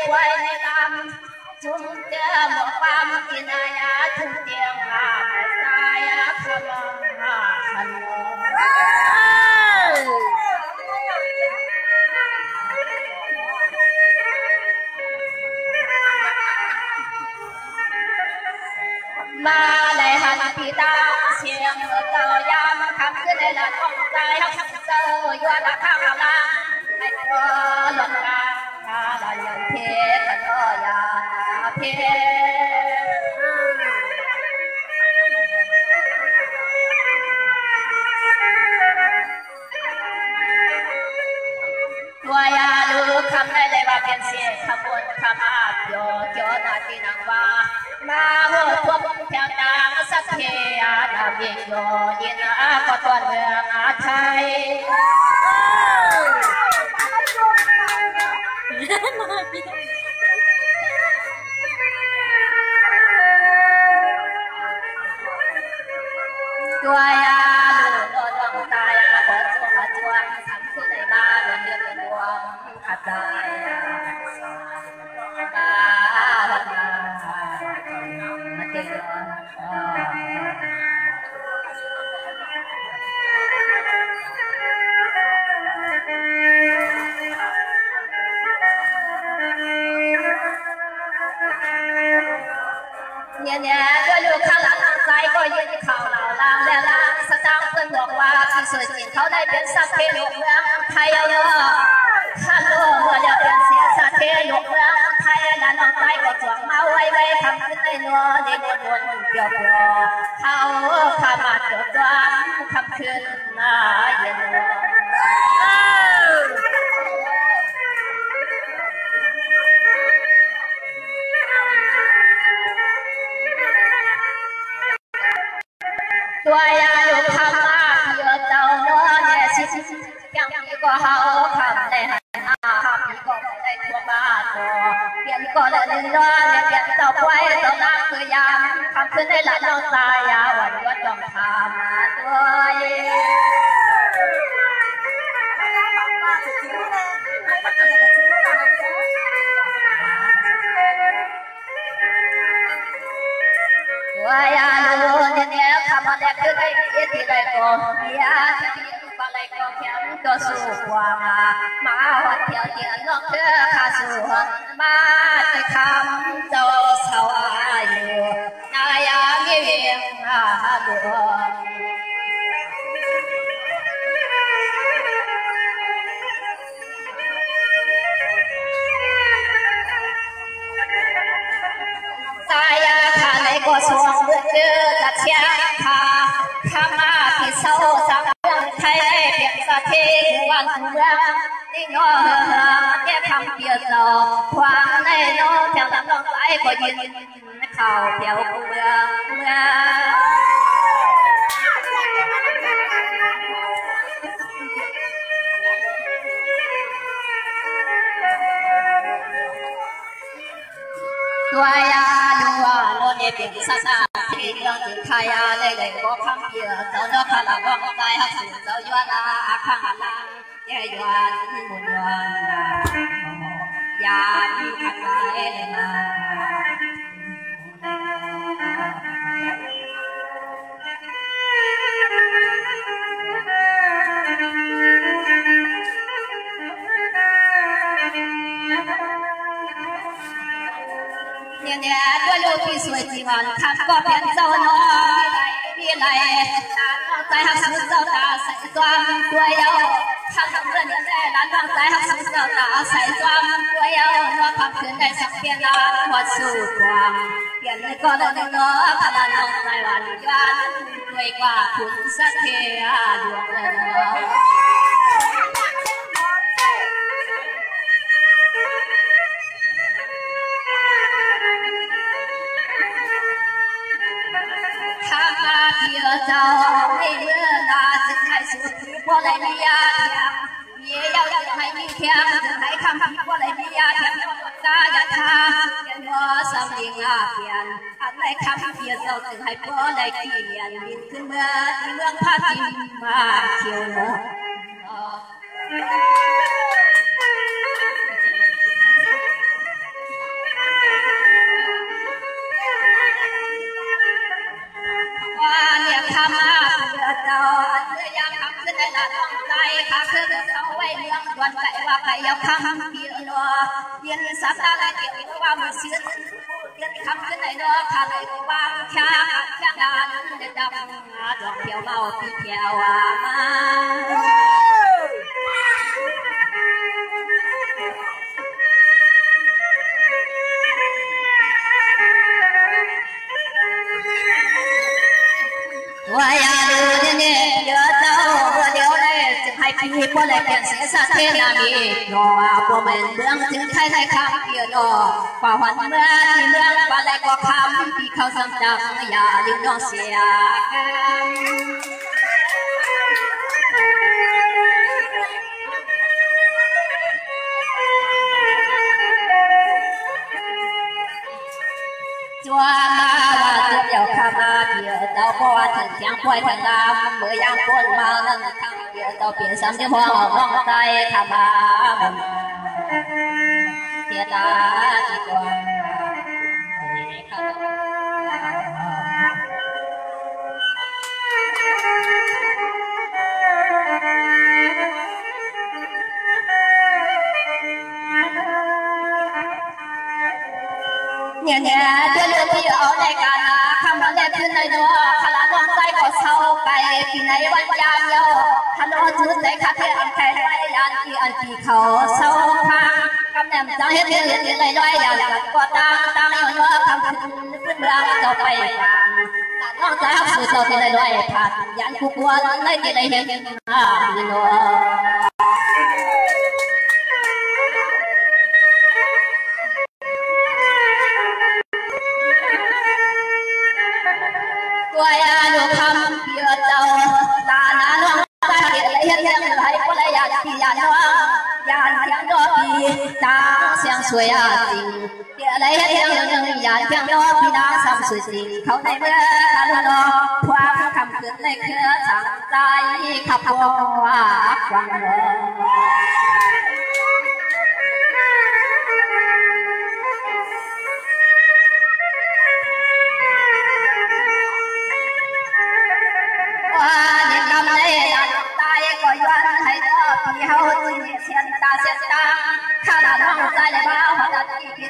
quay này làm chúng ta một bám kia này chúng tiếng mà sai không thành mà lại hành thì ta xiềng tờ giam khắp cái này là con trai học sơ do đã tham làm hay có luận ra là nhận thế thật ơi à thế tôi lu khăm này lại vào biển xe khăm buồn khăm áp cho nó đi ngang qua mà hồ thuốc theo ta sắc thế đã biến rồi nhìn có toàn người Thái tôi lu đồng tay có chuông sắm thứ này ba lần được buông thật dài nhẹ tôi lưu khăn lắm sai coi như khảo lão làm lẽ làm sao tăng phânบอกว่าที่สุดจิตเขาได้เป็นสัตว์เทยกเมืองไทยเนาะข้ารู้ว่าเดี๋ยวเป็นเสียสัตว์เทยกเมืองไทยและน้องใจก็จวงมาไว้ทำขึ้นในนัวเด็กบนเกี่ยวเขาขามาจดจำคำคืนมาเย็นตัวลูกคำมาเยอะเจ้าเนื้อเนี่ยชิยังมีก็เขาคำได้หันมาคำมีก็ได้ทั่วบ้านตัวเปลี่ยนก็ได้เนื้อเนี่ยเปลี่ยนเจ้าไว้เจ้านั่งคือยามคำขึ้นได้หลายน้องตายาวันก็ต้องทำมาด้วยตัวลูกเนี่ยคำอะไรคือได้ยินที่ไรก็มีที่บางไรก็แค่ตัวสู้กว่ามาวัดเที่ยวเที่ยวน้องเธอข้าสู้มาด้วยคำเจ้าสาวอยู่นายามีเวียงบัวsaya kali kosong berdekat siapa kama pisau sampai thay biasa thiên vang nó cái thăm biệt lò khoan này nó theo tấm lòng tay của nhìn khảo theo cùng tôi đua nó để biển xa xa thì nó từ khai đây có khăm biệt tao nó khá là con tay hấp dẫn tao doa là khá là cái doa buồn doa ya khát lại là tôi lưu khi suy chỉ còn khám có biển dâu nó đi lại tay học sinh dâu ta sẽ doan quay áo khám động dân để đàn bằng tay học sinh dâu ta sẽ doan quay áo nó khám khuyến này sắp biển là một sự quà biển này có được nó khá là nông tài hoàn doan quay qua cuốn sát thế được rồi cháu đi mưa là sự thay sự qua lại đi nhẹ nhau hay đi theo hãy khám phá qua lại đi theo ca đã tha nhân hoa sao đi ngả tiền anh lại khám phá sau từng hãy qua lại tiền nhìn cứ mưa phát tim mà chiều nữa เราเมื่อยามคำขึ้นในลานต้องใจข้าคือเขาไว้เมืองวันไก่ว่าไก่ยาวคำเพียรอเย็นสัตว์อะไรเกี่ยวว่ามันเชื่อเย็นคำขึ้นในนอข้าเลยวางแค่แค่งานเด็ดดำดอกเขียวเมาพี่เขียวมาว่าอย่าดูเนี่ยเดี๋ยวเจ้าเดี๋ยวเลยจะให้พี่พ่อเลยเปลี่ยนเสียสัตว์เทนามีรอพ่อแม่เมืองถึงไทยคำเดียวรอฝ่าวันเมื่อที่เมืองว่าอะไรก็คำที่เขาสั่งจำอย่าลืมน้องเสียจัวมาว่าตัวเดียวข้ามาเดียวเจ้าพ่อถึงเสียงป่วยถึงดำเมื่อยามคนมานั่นคำเดียวเจ้าเปลี่ยนซ้ำที่พ่อร้องใจข้ามาเสียตาที่ตัวเนี่ยเดี๋ยวเรื่องที่เอาในการคำว่าแรกขึ้นในนัวขลาน้องใจก็เศร้าไปที่ไหนวันยามเยาขนมจุดในคาเฟ่อันแค่ไรยันที่อันที่เขาเศร้าพังกำแหน่งจังเฮ็ดเรื่องที่ไรไรยันก็ตั้งนัวคำขึ้นเมืองต่อไปน้องใจหักสุดต่อที่ไรไรผ่านยันคู่ควรในที่ไรเห็นนี่นัวตัวอยาดูคำเพียเจ้าตาหน้าน้องตาเห็นเลยเห็นยังไหลก็เลยอยากที่อยากน้องอยากเสียงดอกพีตาเสียงสวยจริงเดี๋ยวเลยเห็นยังอยากเสียงดอกพีตาซ้ำสวยจริงเขาในเมื่อตาดอกความคำขึ้นในเครือสั่งใจขับว่าฟังเฮาที่เสียนตาเสียนตาข้าหน้าน้องใจเลยบ้าหัวใจ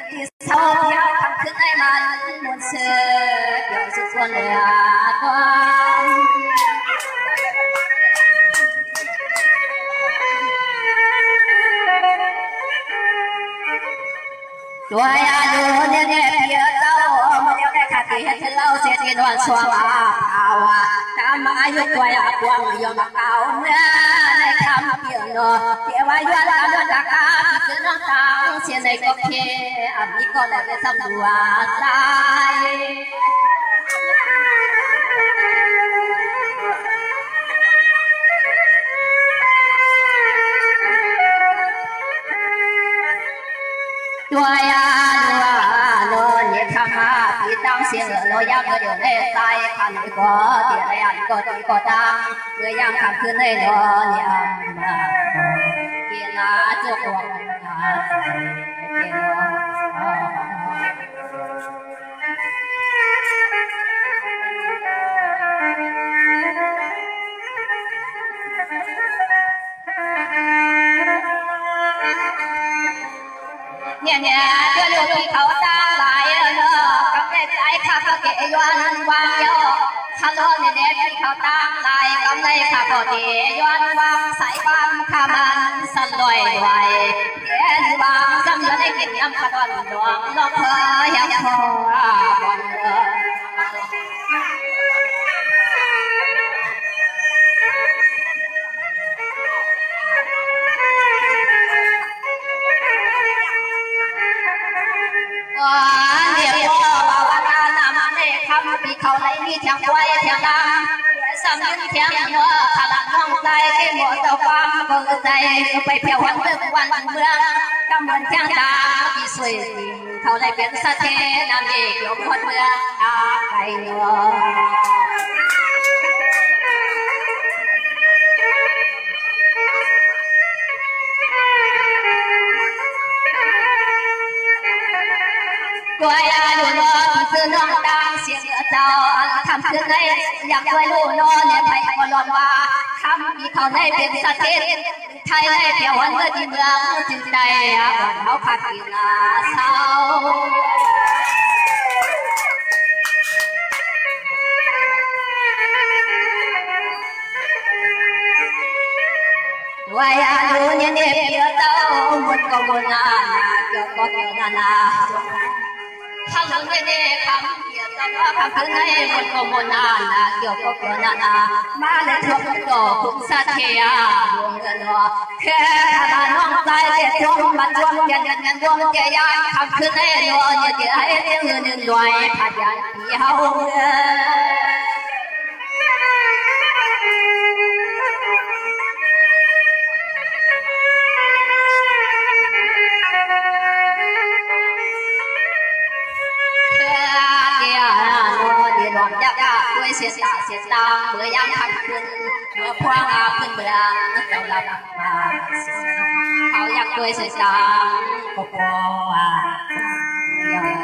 ที่เศร้าเพียวคำขึ้นในมันมนเสือเกี่ยวสุดส่วนเลยตัวอยาดูเนี่ยเพียเจ้ามาเดียวได้ขาดที่เห็นเล่าเสียที่นวลสวงภาวะตามมาอายุตัวอยากวางยอมเก่าเมื่อในคำเพียงนอเพียว่าย้อนการย้อนจากการคือน้องตาเสียในก็เคอันนี้ก็เลยได้ทำตัวใจตัวอยาโนเนี่ยข้ามาที่ตั้งเสียงโนยามเดียวในใจขันก็เดียร์ยันก็ดีก็ดังเมื่อยามคำขึ้นในโนเนี่ยมาเกี่ยนาจุกวันนาเกี่ยวเนี่ยเดี๋ยวลูกที่เขาตั้งหลายเนาะกับเด็กใจข้าก็เกยวันวางเยอะข้าโลเนี่ยเด็กที่เขาตั้งหลายกับในข้าก็เกยวันวางสายบ้านข้ามันสั่นลอยไหวเดี๋ยววางจำจะได้กินน้ำกระดอนดวงลองเพอยังพอวันเดี๋ยวพ่อว่าการนำในคำที่เขาเลยมีเทียงไว้เทียงดังสำนึกเทียงหัวขลังน้องใจหมดเจ้าฟังเบิกใจไปเพียววันเติมวันเมืองกำมันเทียงดาที่สวยเขาเลยเป็นสะเทนำเอกยกคนเมืองไปเนาะ ตัวอยาดูน้องที่คือน้องดังเสียงเจ้า คำคืนในอยากด้วยลูกนอนเนี่ยไปบอลว่าคำมีเขาในเป็นสถิตไทยในเที่ยววันเมื่อที่เมืองจึงได้วันเขาพักกินอาเศร้าวายาดูเนี่ยเนี่ยเพียเต้ามุดก็มุดนาเกี่ยวก็เกี่ยวนาคำเนี่ยเนี่ยคำเพียเต้าคำคืนในมุดก็มุดนาเกี่ยวก็เกี่ยวนามาเลยทุกดอกทุกสัตย์เทียดวงเงินแค่ตาน้องใจเจ็บจมบัดจมยันดวงเจียคำคืนในดวงเนี่ยเจียให้เงินรวยพัดยันเที่ยวด้วยเสียตาเมื่อยามขันขึ้นเมื่อพวงอาขึ้นเมื่อเจ้าลับมาเขาอยากด้วยเสียตาก็พอยังไง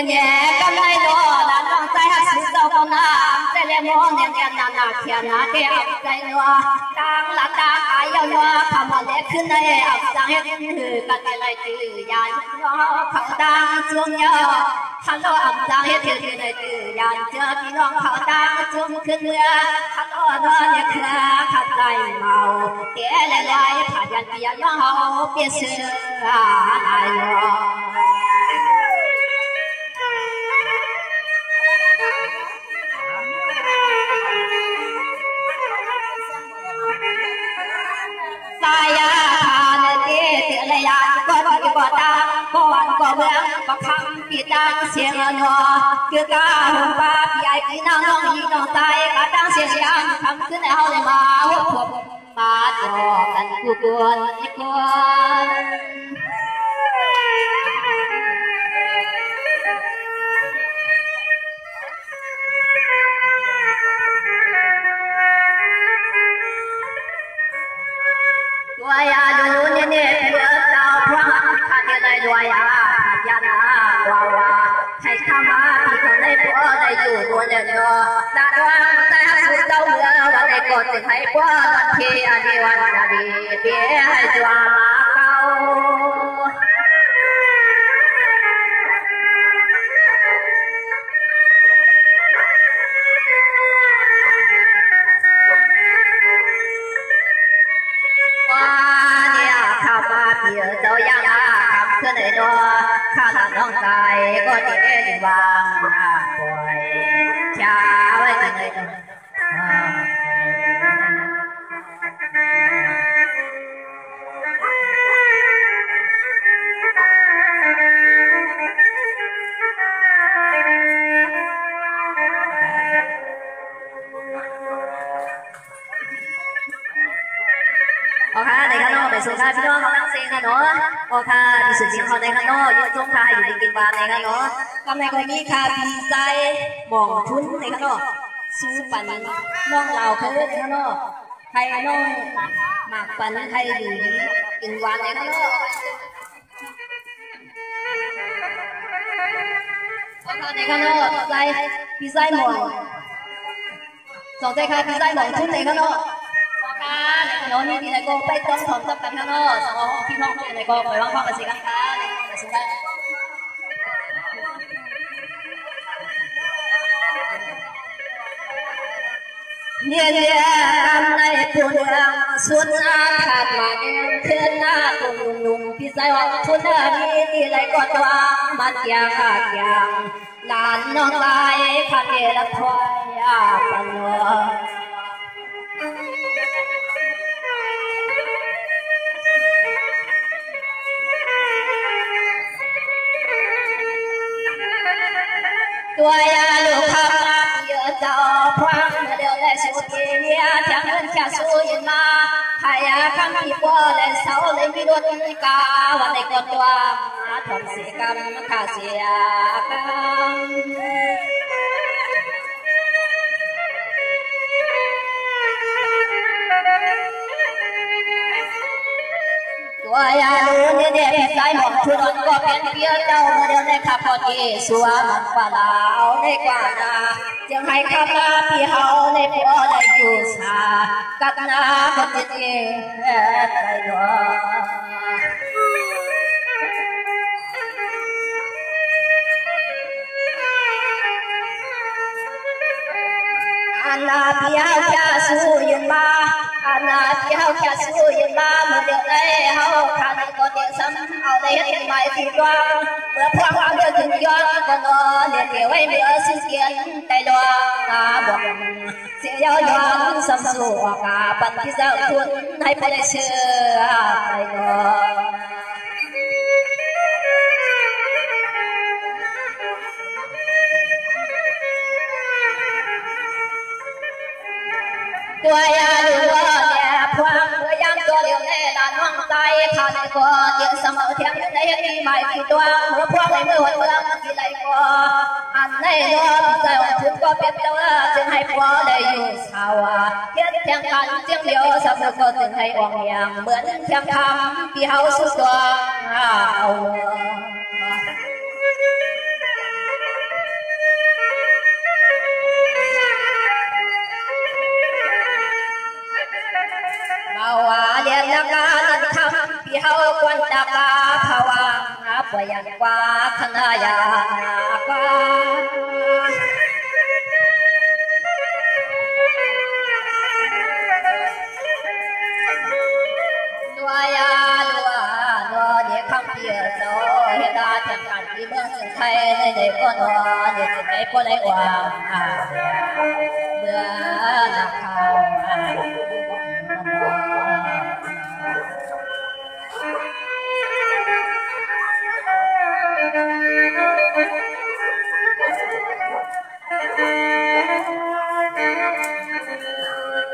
เนี่ยก็ไม่รู้ด้านน้องใจหักสุดเจ้าก็น่าใจเลี้ยงมองเนี่ยนาเขียนนาเดียวใจนัวดังละดังอายนัวคำว่าเล็กขึ้นในอับสังเห็นหือกันอะไรจือยานนัวเขาดังจวงยอฮัลโหลอับสังเห็นหือในจือยานเจอพี่น้องเขาดังจวงขึ้นเมื่อฮัลโหลนอนเนี่ยคือขัดใจเมาเตี้ยเลยลอยผ่านยันเปียน้องเขาเปียเสืออะไรสายาหานเตี้ยเตี้ยเลยาก็ดีกว่าตาก็วันก็เมืองก็คำปีตังเสียงนัวคือกาหุ่นป้าใหญ่พี่น้องน้องอีน้องตายก็ตั้งเสียงยังคำขึ้นในห้องเลยมาหัวผมมาจอกันกูกวนอีกคนวายาดูเนี่ยเนี่ยเพื่อเจ้าพระขันในวายายานาวาวาให้ข้ามาที่คนในผัวได้อยู่บนเรือดาราแต่สุดเจ้าเรือวันในกอดถึงให้ผัววันที่อันนี้วันนี้เบี้ยให้จวามาเก่าเดี๋ยวเจ้ายังคำขึ้นในตัวข้าน้องใจก็จะได้วางปล่อยชาไว้ในตัวโอเคในข้างนอกเป็นสุขาพี่น้องกำลังเซ็งนะเนาะโอเคที่สุดสิ่งของในข้างนอกยุ่งจงพาอยู่ในกินบานในข้างนอกกำลังก็มีคาปีใจมองทุนในข้างนอกสู้ปันน้องเราคือในข้างนอกไทยน้องหมากปันไทยอยู่กินหวานในข้างนอกโอเคในข้างนอกใจปีใจมองสองใจคาปีใจมองทุนในข้างนอกน้องนี่ที่ไหนก็ไปต้องถอดจับกันข้างนอกสองพี่น้องที่ไหนก็ไปว่างๆกันสิกันค่ะสิกันเนี่ยกันในปุ่นสุดอาขาดมาเองเพื่อนหน้าตุ่มนุ่มพี่ใจว่าทุนนี้ที่ไหนก็ตัวมัดยาขาดยางลานน้องตายขาดเอละถอยอาปันนัวตัวยาลูกคำเยอะเจ้าพวงเดียวได้สุดที่เนี่ยทั้งเงินจะสู้ยินมาหายาคำที่ว่าได้เสาเลยมีรถกาวันในกอดตัวทำเสียกรรมขาเสียกรรม tôi luôn như đẹp trai một chút đón có bên phía đâu mà điều này khắp có gì xua mặt và lão này quả na chẳng hay khắp na thì hậu này bỏ lại dù xa cắt na có chuyện gì tại đó Ana piao kia su yun ma Ana piao kia su yun ma một điều này hậu khả năng có tiếng sấm hậu đây hiện mãi phi đoan bữa khoang hoa đưa tình doan còn nó liền điều ấy nữa xin kiến tay đoan ta buộc sẽ giao doan sầm sù cả bận khi giao tuôn hay phải để sửa tay đoan tôi lúa đẹp khoang tôi dám cho điều này là non tay khả này có tiếng sấm ở thiên đây đi mãi thì toan mưa khoang này mưa hồi mưa thì lại có anh này luôn giờ chúng có biết đâu là tiếng hay có đây dù sao thiết thiên can tiếng liễu sắp được có tiếng hay oang miệng mượn thiên tham vì hậu su toan Bawa dia nak tham pi hau quan ta ka phawa apa yang qua khana ya ka Doya doa no dia kham pi so hiện da chẳng cần đi bước sự thay để con nó để cái con lấy oang bữa là khao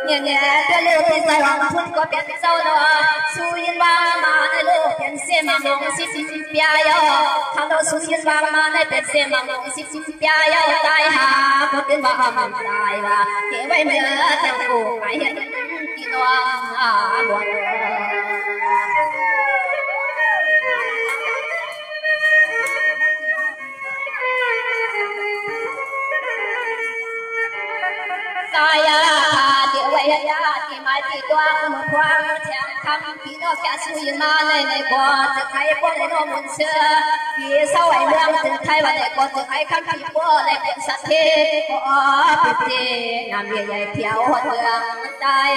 nhẹ nhẹ đưa lưu thì dài hoàng phun có biển sâu đó su yên ba mà nơi lưu biển xe mà mong xích xích bia yo thằng đâu su yên ba mà nơi biển xe mà mong xích xích bia yo tai hà có tiếng ba mầm dài và thế vậy mới theo cụ phải hiện đi đoan buồn Saya dia vậy thì mai thì toan một khoang chẳng thăm khi nó cả suy mà này qua từ thấy qua này nó muốn xưa phía sau ấy đang từ thấy và này qua từ thấy khăn khi qua này cũng sát thế có biết gì làm gì vậy theo hoạt động tay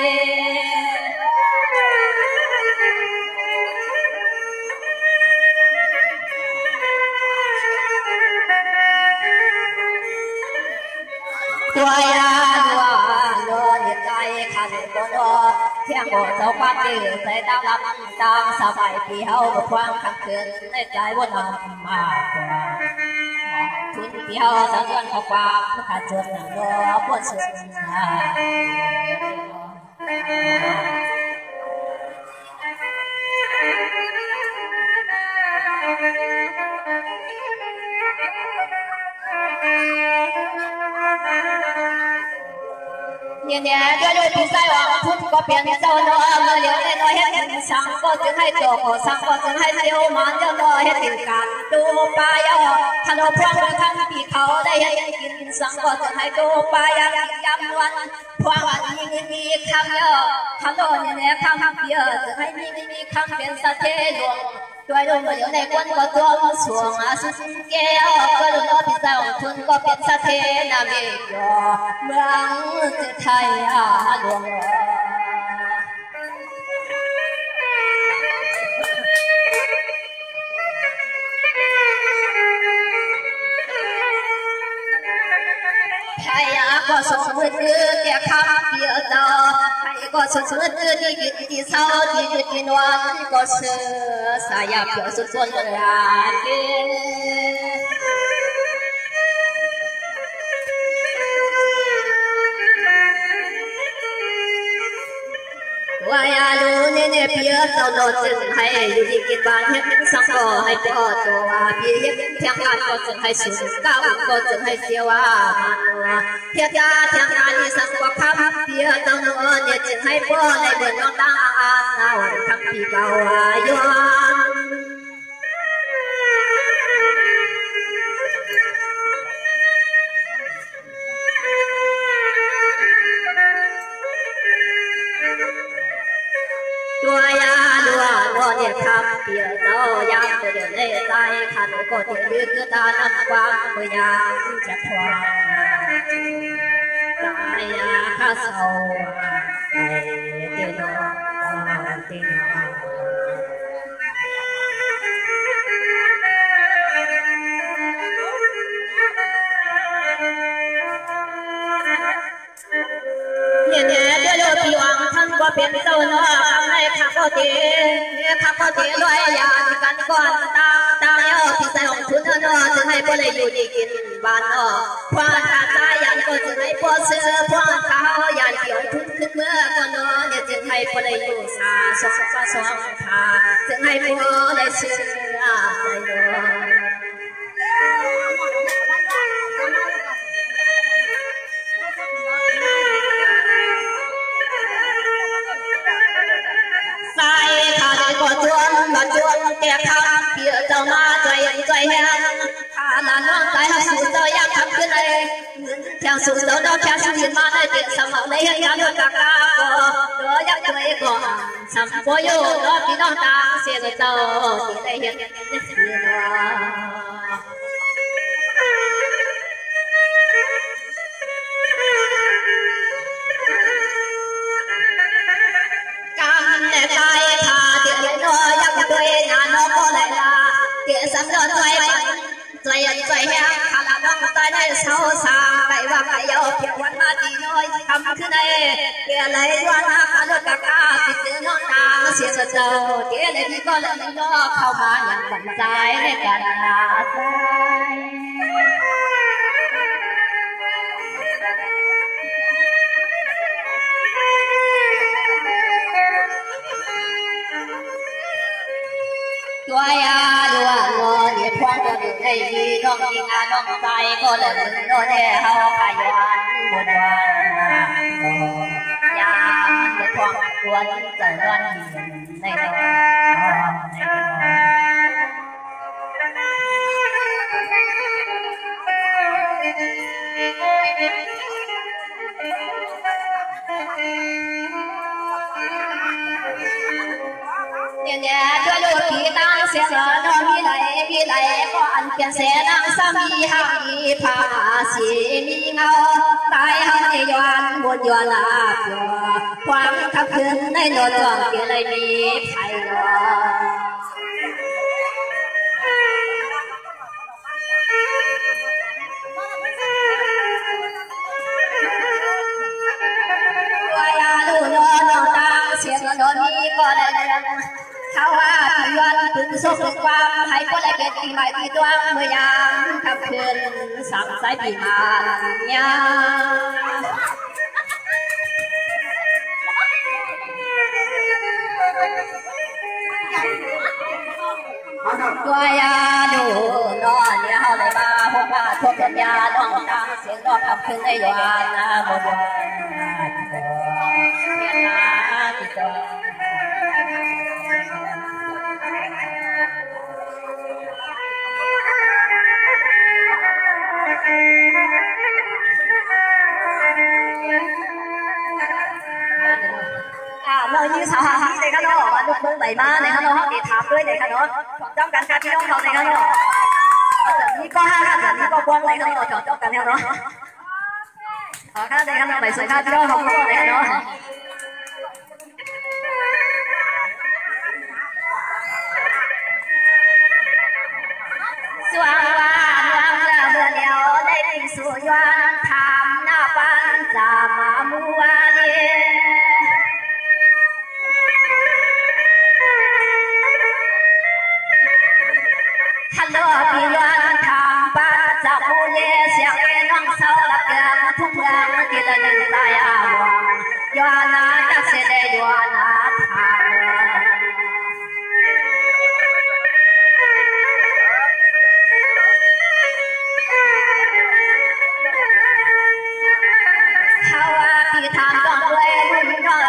tôi lo nhiệt tay khăn con lo thiên bộ châu phát tử thấy đau lắm đang sao bài thì hậu một khoang khăn thuyềnในใจบนน้ำมาคุณที่เฮาสังเกตข้อความขาดจุดหนึ่งรอบนสุดnhẹ nhẹ đưa đôi thì sai hoàng phun có biển sâu nó mưa liễu nên nói hết tình sáng có tiếng hay tổ có sáng có tiếng hay siêu mãn cho nó hết tình cảm tu ba yêu thằng nó khoang được thằng bị khâu đây hết tình sáng có tiếng hay tu ba yêu nhắm loan khoang anh đi khăm yêu thằng nó nhẹ nhẹ khăm kia tiếng hay đi khăm biển sa thế luồng tôi đâu mà liễu này quân có tuông xuống xuống kêu có được nó thì sao phun có biển sa thế làm gì cho mưa thay luồng thay có số mưa kia khắp phía đó thay có số mưa đi sau đi loan có sự sai ya phía sự xuân là Waya lu ne pia tao lo chân hay lu đi kết bạn hết những sáng có hay có tổ pia hết những thiang an có chân hay sụt cao có chân hay siêu thiệt ra thiang an đi sáng có khắp pia tao lo ne chân hay có này bên nó đang an nào thằng phi cao yo ตัวอยาดัวโนเนี่ยทำเปียเจ้ายังจะเดินในใจขันก็จะยืดตาน้ำความก็ยังจะทวงตายยาข้าเศร้าไอ้เตียนเตียนเนี่ยเดี๋ยวพี่วังท่านก็เป็นเจ้าเนาะทำให้ข้าพ่อเตี๋ยรวยยากันก่อนตาเยอะพี่ใส่ของทุนเนาะจะให้พ่อเลยอยู่ดีกินบ้านเนาะความตาตายันก็จะให้พ่อเสื้อพ่อเท้ายันเกี่ยวทุนขึ้นเมื่อก่อนเนาะเนี่ยจะให้พ่อเลยอยู่สาสองขาจะให้พ่อเลยเชื่อใจเนาะก็จวนมาจวนแก่ข้าเพียเจ้ามาใจแห้งข้าหลานน้องใจหักสู่เจ้ายังทำขึ้นเลยแข่งสู่เจ้าดอกแข่งสู่มาในเด็กสมองในเหตุการณ์ด้วยกากาก็เดือยักษ์ด้วยก่อนสัมโพโยดอกพี่น้องตาเสียเจ้าที่ได้เห็นคือการในใจขาเดี๋ยวเลยน้อยยักษ์ด้วยงานน้องก็เลยลาเดี๋ยวสำเร็จใจแห้งขาละน้องใจได้เศร้าสาไปว่าไปเยาเพียงวันมาดีน้อยทำขึ้นได้เดี๋ยวเลยวันหาขาลดกากาติดเจอน้องตาเสียเจ้าเดี๋ยวเลยพี่ก็เลยน้องเข้ามาอย่างบันใจในการหาใจตัวอยาดัวโนเนี่ยพวงก็ดึงได้ดีน้องยิงน้องใจก็เลยโนเนี่ยเขาขยันบนวันยามเนี่ยพวงกวนใจร้อนในน้เนี่ยด้วยลูกพี่ตั้งเสียงน้องมีไหลก็อันเพียงเสียนางสามีหักมีผาสีมีเงาตายหักในย้อนบนย้อนลาบความทับคืนในโนดวงเกี่ยวเลยมีไผ่รอตัวอยาดูน้องตั้งเสียงน้องมีก็ได้เขาว่าที่ย้อนถึงสุขความให้คนละเกิดปีใหม่ปีดวงเมื่อยามค่ำคืนสามสายปีมาเนี่ยตัวยาดูนอนเนี่ยเขาเลยมาพบว่าทุกสัญญาน้องตาเสียงน้องค่ำคืนในย้อนนะบนวันเนี่ยนะที่เจอเรายื้อสาวหาที่เลยค่ะเนาะมาดูเบื้องใบมาเลยค่ะเนาะเขาดีถามด้วยเลยค่ะเนาะจ้องกันค่ะพี่น้องเขาเลยค่ะเนาะนี่ก็ห้าค่ะนี่ก็กว้างเลยค่ะเนาะจ้องกันแล้วเนาะขอค่ะเลยค่ะเนาะใบสวยค่ะพี่น้องเขาเลยค่ะเนาะสว่างว่าเมื่อเดียวได้สู่ย้อนทำหน้าปันจามามัวเนี่ยฮัลโหลพี่ย้อนทำปันจามัวเนี่ยเสียงน้องสาวหลับยังทุกเรื่องที่ละหนึ่งตายอาวังย้อนน่าจะเสียได้ย้อนน่าทำทำต้องด้วยรุ่นน้อง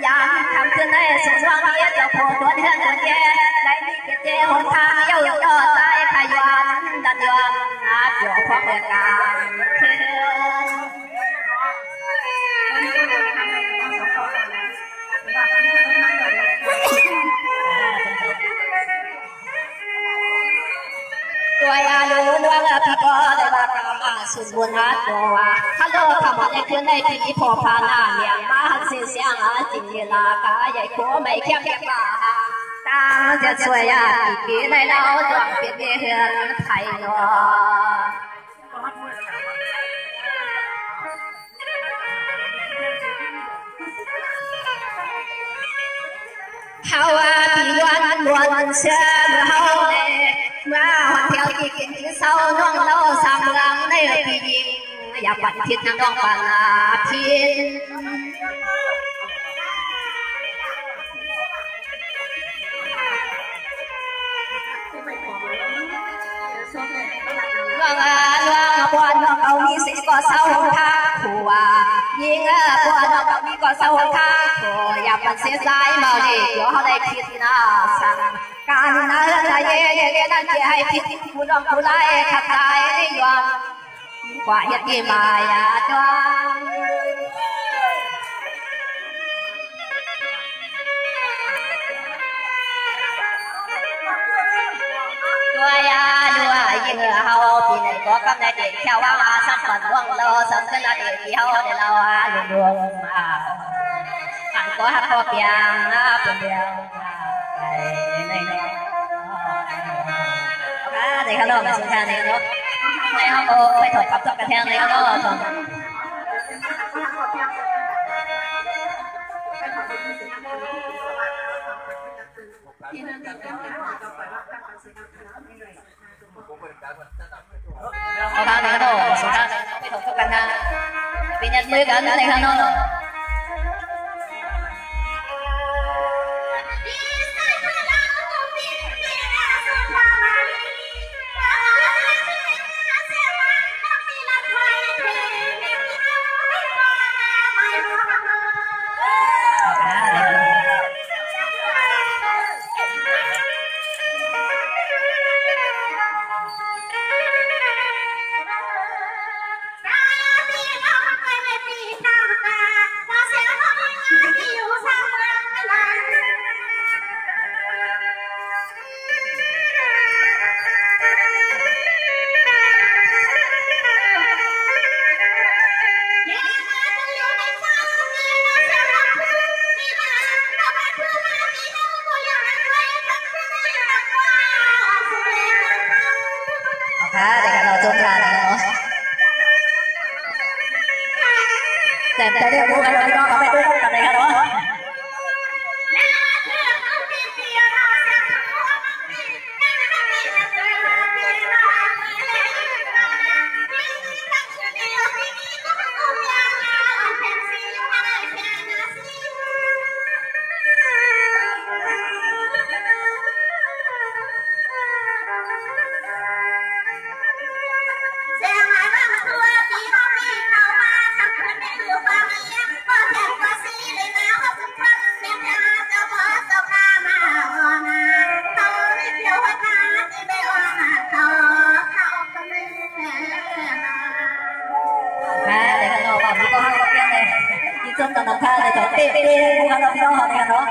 อยากทำขึ้นให้สุขสวัสดิ์เจ้าพ่อตัวเดือนตัวแก่ได้มีเกียรติหนทางเย้ายอดใจขยันดันยอมอาจอยู่พร้อมเมื่อการ ya lu luang piko de ba kama sun buna doa hello kama le kun nei pi pho pha na mia ma sin xiang a jing ye la ka ye ko mai kyak kyak ba tang ja chue ya ki nei lao chuang biết ye hiền thai no hao a pi luan luan xiang hao le mà hoàn theo ý kiến phía sau non lâu sang lăng đây là cái gì ya bắt thiết năng đông bản là thiên loang quan nó câu mi sẽ có sau tha khổ à nhưng quan nó câu mi có sau tha khổ ya bắt sẽ dài mà để cho họ đây thiết na sangการนั่นละเย่เย่นั่นจะให้พิษผู้น้องผู้ไล่ขัดใจได้ยอมกว่าเหตุที่มายาจวงด้วยด้วยยิ่งเฮาปีไหนก็กำในเด็กเที่ยวว่าสักวันว่างเราสักนาทีเที่ยวเดี๋ยวเราลวงมาขันก็หักคอเปียงเป็นเดียวnày hello mình xin chào này nó này không có phải thổi cặp cho cả theo này nó có thằng này nó xin chào này phải thổi cho cả nhà vì nhận mới cả này hello Tadi bukan lagi dong, sampai dulu kan ya dong. Trong tầng đồng khai để cho tiếp đi bukan đồng nhau này đó.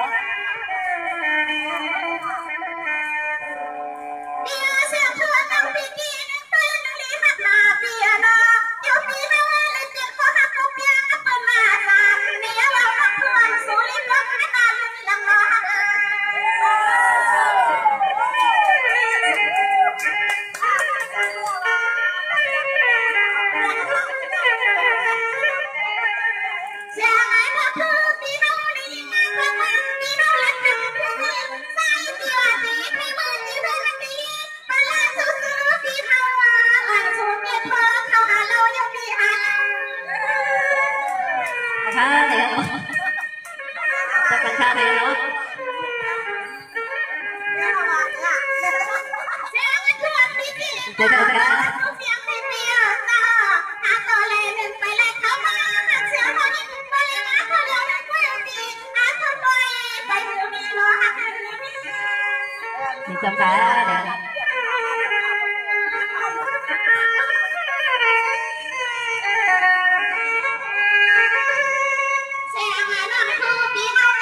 Trong cả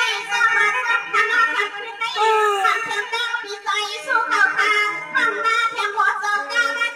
Hãy subscribe cho kênh Ghiền Mì Gõ để không bỏ lỡ những video hấp dẫn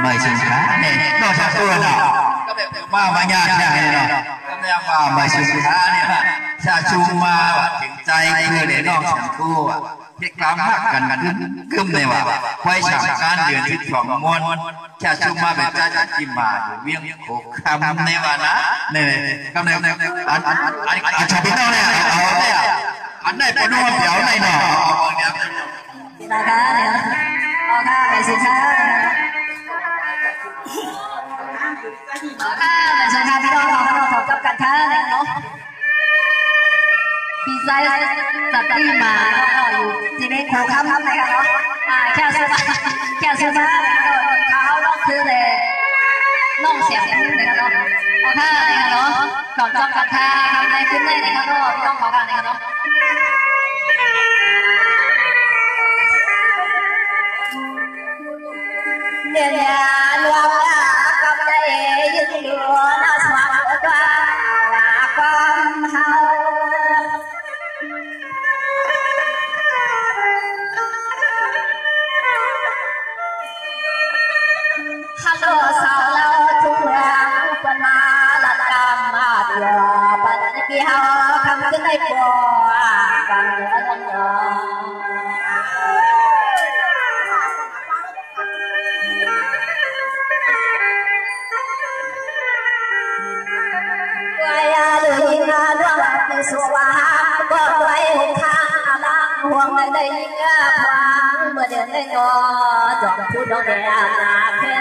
mày xin khá này nó sao tôi nào mà nhà này nó mà mày xin khá này cha chung màถึงใจคือในนอกฉันทั่วเพียงกล้ามากกันกึ้มเลยว่ะไว้ฉากการเดือนที่สองมวนชาชุมาเป็นจ้าจิมมาเวียงโขคำในวันนะเนี่ยคำในอันชอบพี่น้องเนี่ยเอาเนี่ยอันไหนเป็นน้องเดี๋ยวไหนหนอนะคะเอาค่ะไปสิคะค่ะไปสิคะพี่น้องเราขอจับกันค่ะเนาะพี่ชายตัดที่มาอยู่ที่นี่โคคำนะคะเนาะแค่ซื้อมาเขาน้องซื้อเลยน้องเสียงนะคะเนาะเอาค่ะนะคะเนาะก่อนจับกันค่ะทำในขึ้นเลยนะคะเนาะพี่น้องขอกันนะคะเนาะเนี่ยรวมกับใจยึดเหนี่ยวน่าสวรรค์ตัวความเฮาฮัลโหลสาวเราทุกเรื่องคนมาละกำมาเดียวปันกี่เฮาคำขึ้นในบัวฟังเรื่องเนาะสุวาก็ไว้ข้างล่างห่วงได้ยิ่งฟังเมื่อเดือนได้นอจบพูดดอกแดงนาแค่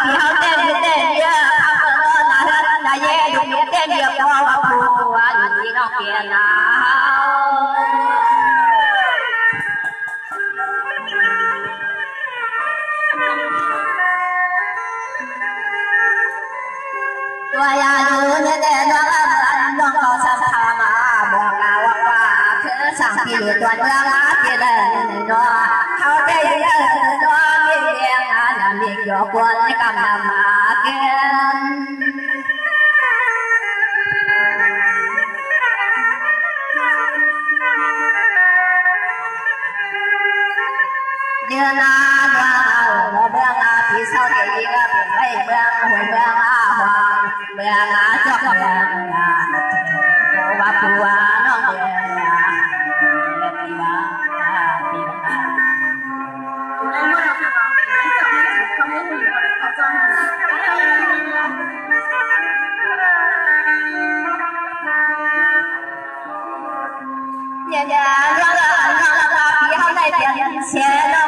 thì hao tên địa là dễ đúng tên địa qua phù gì nó kia nào tôi lu như thế nó có sắm tham mà bỏ cả qua thứ sang thì toàn là cái lần nó hao tên nó làm việc cho quân cầm làm mà kia như na nó bương thì sau thì cái bương hồi bương hoàng bương cho bương và phù nó nhà nhà nó thì hôm nay tiền xe nó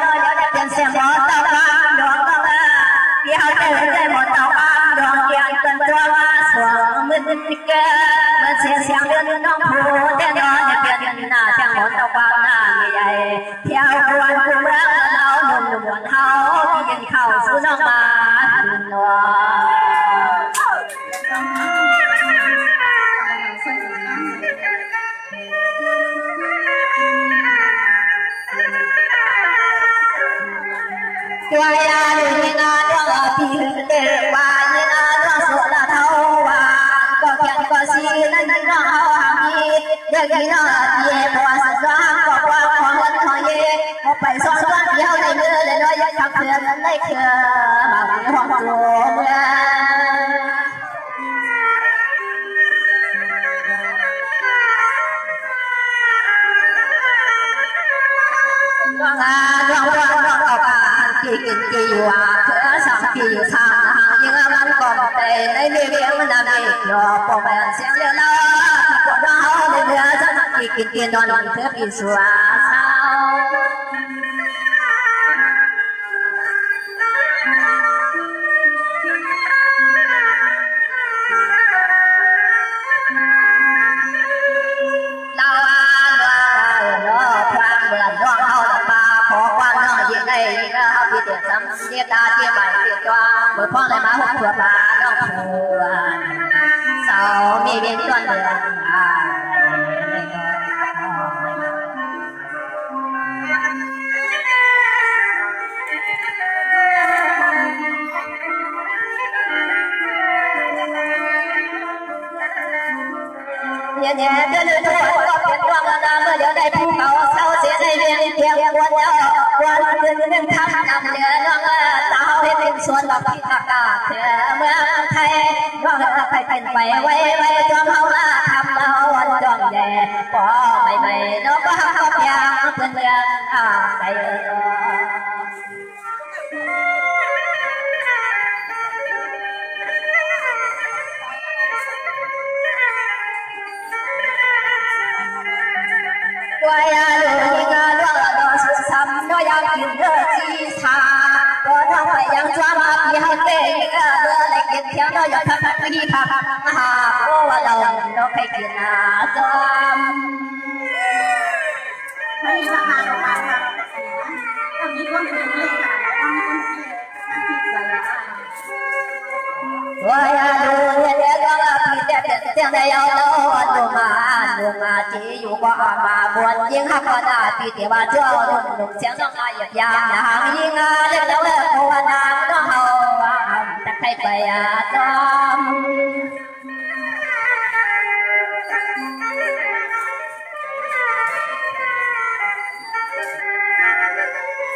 tiền xe một tàu cam đường không thì hôm nay một tàu cam đường tiền cần cho xuống mình xe sang lên nó phù thế nó tiền là sang một tàu cam là như vậy theo quan cũng rất lâu nung buồn hao thì nhìn khẩu xuống nó mà tôi là người na đường thì để qua như na đường số là thâu và có kiện có gì nên nó hàng gì để gì nó về qua sáng qua hơn thôi một bài sáng thì hậu này nữa để nói với thằng thuyền lấy kia mà bị hoàng chủ kỳ hòa cửa sông kỳ sang hàng những anh còn tệ lấy đi biển mình làm gì rồi có bạn xem được lo của đó để đưa cho kỳ tiền đoàn thứ kỳ xóa sao chia ta chia bài chia cho bởi phong lại má hút của bà nó phù sau mi biến toàn đường nhẹ nhẹ đưa đưa thôi có tiền quang là mới giờ đây phù cầu sau sẽ đây viên tiền quân nhân thăm nằm nhớ nó tao hết tiền xuân đọc khi cả thế mới thay nó phải tiền phải quay cho mau là thăm nó quân đường về có mày nó có học nhà quân nhân đây quay lùi nó sắm nó yang kiếm được chi xa có nó phải yang cho mà đi học để đưa lại kiếm theo nó giờ thằng thằng đi thằng cô vào đầu nó phải kiếm cơm quay lùi tiếng đây yêu đâu mà chỉ dù có mà buồn nhưng học còn thì tiểu bà cho đùng sáng nó ngay giật giang hàng nhưng lên đâu là cô anh nó hầu đặt thay bày tôm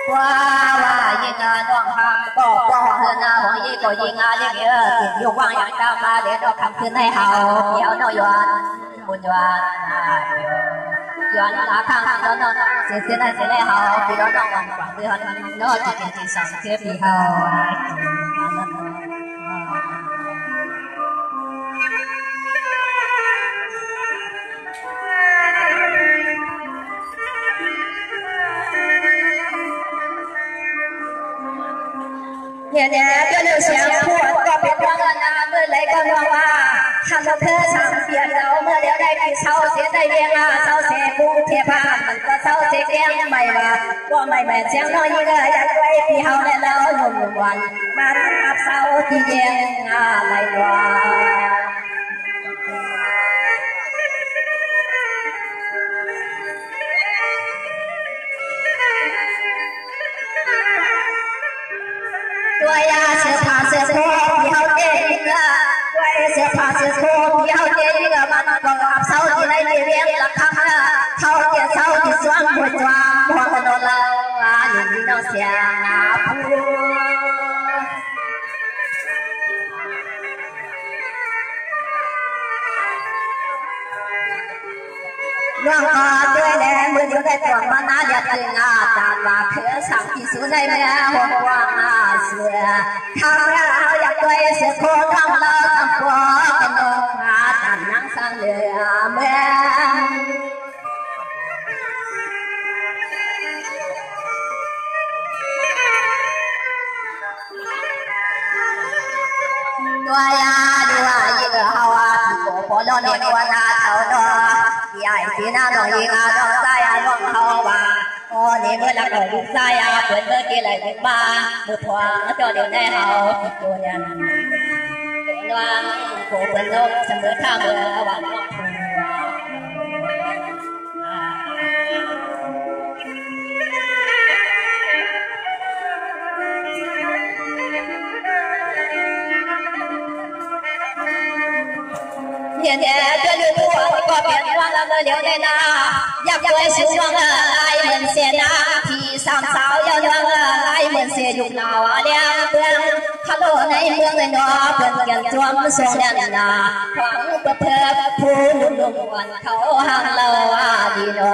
qua nhưng nó hàng có hơn hoàng gì có gì liên nghĩa dùng quang yang ta mà để nó cầmขึ้นให้hầu kéo nó yuan buồn yuan là khang nó sẽ này sẽ này hầu thì đó nó quảng thì nó chỉ sản xuất thì hầu nhẹ nhẹ cho 相互ก็เป็นว่านาเมื่อไรก็มองว่าทำเธอสามเสียเราเมื่อเดียวได้ที่เศร้าเสียได้เรียงเศร้าเสียบุ้งเทียบมันก็เศร้าเสียแก้มไม่ว่าก็ไม่แม่เสียงน้อยยิ่งอยากไว้ที่เฮาและเราหนุ่มวันมาทำกับเศร้าที่แย่งอะไรวะตัวยาเสื้อผ้าเสื้อโค้ทที่เฮาเจ๊ยิ่งตัวเสื้อผ้าเสื้อโค้ทที่เฮาเจ๊ยิ่งมันก็กับเศร้าที่ไรเรียงหลักคำเฮาเจ๊เศร้าที่สวงหัวจวามหัวถนนเราอยู่ที่น้องเสียงผู้น้องก็ด้วยแรงมือเดียวได้ตัวมาหน้าเดียดตึงจานว่าเพื่อสั่งที่สุดในแม่หัวว่างเสือข้าวเราอยากด้วยเสือโคทำเราทำตัวกันดอกตันนั่งสั่งเหลือแม่ตัวยาด้วยยิ่งเฮาที่โกพอเราเรียกว่านาเท่าดอใหญ่ที่น่าดอกยิ่งดอกใจน้องเฮาว่าโอ้นี่เมื่อรักเราลูกใจเปิดเมื่อกี้ไหลถึงมาเมื่อพวงจอเดียวได้เฮาตัวยันตัววางโผล่เป็นนกเสมอท่าเมื่อวันน้องเห็นแต่เดือดตัวก็เปลี่ยนว่าเราเดี๋ยวได้นาอยากด้วยสูงว่าลายเหมือนเสียนาที่สามสาวยาวลายเหมือนเสียยุคนาวเดียเพื่อนฮัลโหลในเมืองในนอเพื่อนกันจวมส่งแน่นาขวางประเทศผู้ลุ่มวันเขาห่างเราดีนอ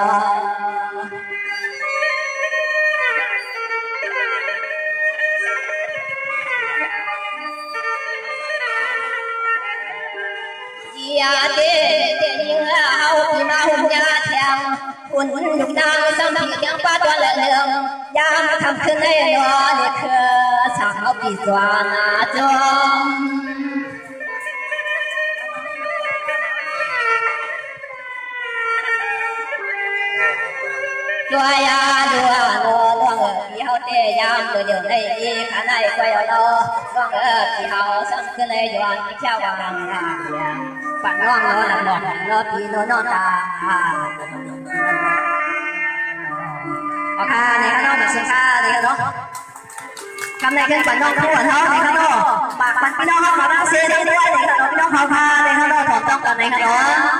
ยาเด็ดยิ่งเอาที่มาหุ่นยาแทงหุ่นลูกนางสังที่ยังป้าตัวเลื่องยามาทำขึ้นให้นอนเนี่ยคือสาวปีสวานาจอมตัวยาดัวโง่ล่วงที่เขาเตะยามตัวเดียวในอีข้าในก็ยอล่วงที่เขาสังขึ้นเลยย้อนที่เจ้าวางปัดน้องน้องน้องน้องปีน้องน้องตาโอเคในข้างนอกแบบเสียค่าในข้างนอกคำในขึ้นปัดน้องคู่ท้องในข้างนอกปากปัดพี่น้องเขาขอเสียได้ด้วยในข้างนอกพี่น้องเขาพาในข้างนอกถอดต้องกันในข้างนอก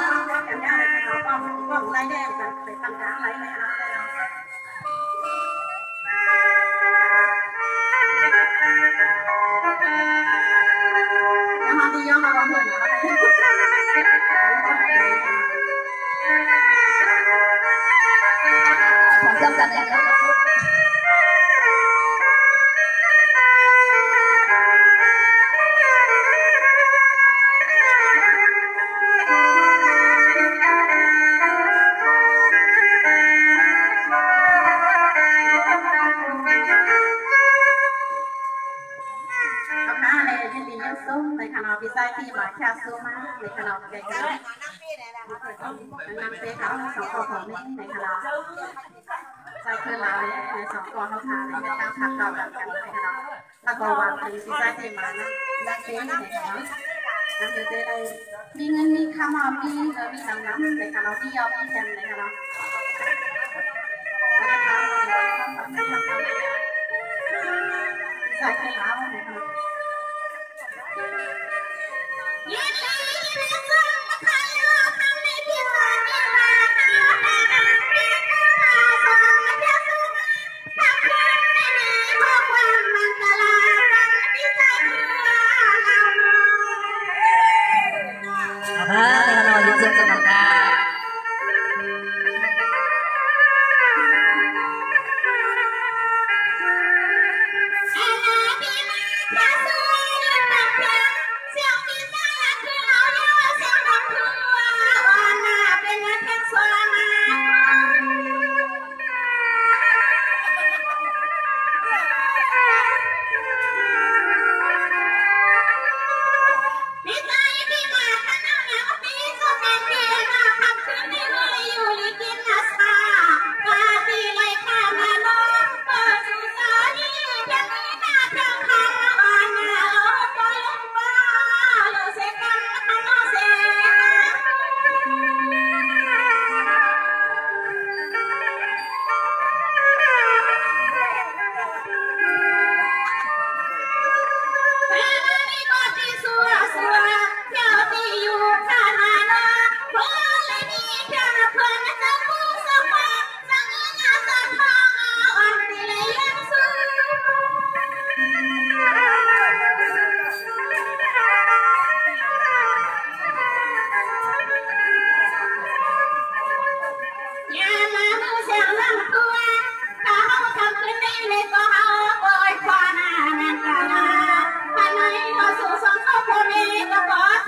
พิซซ่าที่มาชาซูมาในขนมแกงน้ำเป๊ะเขาสองตัวของนี่ในขนมใส่เครื่องแล้วในสองตัวเขาทานในตั้งผักเก่าแบบกันในขนมแล้วก็วางเป็นพิซซ่าที่มานะน้ำเป๊ะในขนมน้ำเป๊ะเลยมีเงินมีข้าวมามีน้ำในขนมที่ยอมมีแฮมในขนมใส่เครื่องแล้วในขนม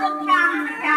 công trang